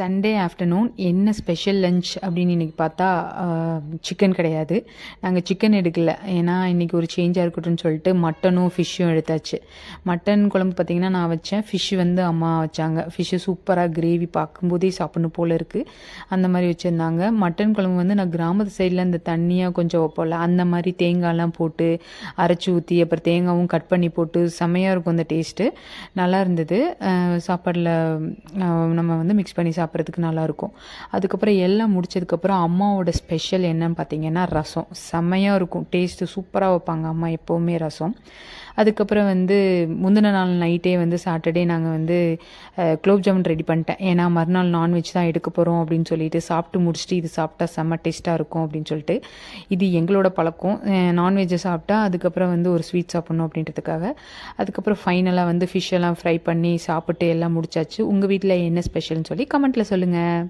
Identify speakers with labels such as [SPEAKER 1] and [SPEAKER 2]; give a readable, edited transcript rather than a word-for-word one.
[SPEAKER 1] Sunday afternoon என்ன special lunch அப்படின்னு இன்றைக்கி பார்த்தா சிக்கன் கிடையாது. நாங்கள் சிக்கன் எடுக்கல. ஏன்னா இன்றைக்கி ஒரு சேஞ்சாக இருக்கட்டும்னு சொல்லிட்டு மட்டனும் ஃபிஷ்ஷும் எடுத்தாச்சு. மட்டன் குழம்பு பார்த்திங்கன்னா நான் வச்சேன். ஃபிஷ்ஷு வந்து அம்மா வச்சாங்க. ஃபிஷ்ஷு சூப்பராக கிரேவி பார்க்கும்போதே சாப்பிட்ணும் போல் இருக்குது. அந்த மாதிரி வச்சுருந்தாங்க. மட்டன் குழம்பு வந்து நான் கிராமத்து சைடில் இந்த தண்ணியாக கொஞ்சம் வைப்போம்ல, அந்த மாதிரி தேங்காய்லாம் போட்டு அரைச்சி ஊற்றி அப்புறம் தேங்காயும் கட் பண்ணி போட்டு செம்மையாக இருக்கும் அந்த டேஸ்ட்டு. நல்லா இருந்தது. சாப்பாடில் நம்ம வந்து மிக்ஸ் பண்ணி சாப்பிட்றதுக்கு நல்லாயிருக்கும். அதுக்கப்புறம் எல்லாம் முடிச்சதுக்கப்புறம் அம்மாவோட ஸ்பெஷல் என்னன்னு பார்த்தீங்கன்னா ரசம். செம்மையாக இருக்கும். டேஸ்ட்டு சூப்பராக வைப்பாங்க அம்மா எப்போவுமே ரசம். அதுக்கப்புறம் வந்து முந்தின நாள் நைட்டே வந்து சாட்டர்டே நாங்கள் வந்து குலோப் ஜாமுன் ரெடி பண்ணிட்டேன். ஏன்னா மறுநாள் நான்வெஜ் தான் எடுக்க போகிறோம் அப்படின்னு சொல்லிட்டு சாப்பிட்டு முடிச்சுட்டு இது சாப்பிட்டா செம்ம டேஸ்ட்டாக இருக்கும் அப்படின்னு சொல்லிட்டு. இது எங்களோட பழக்கம். நான்வெஜ்ஜை சாப்பிட்டா அதுக்கப்புறம் வந்து ஒரு ஸ்வீட் சாப்பிட்ணும் அப்படின்றதுக்காக. அதுக்கப்புறம் ஃபைனலாக வந்து ஃபிஷ் எல்லாம் ஃப்ரை பண்ணி சாப்பிட்டு எல்லாம் முடிச்சாச்சு. உங்கள் வீட்டில் என்ன ஸ்பெஷல்னு சொல்லி கமெண்ட்டில் சொல்லுங்கள்.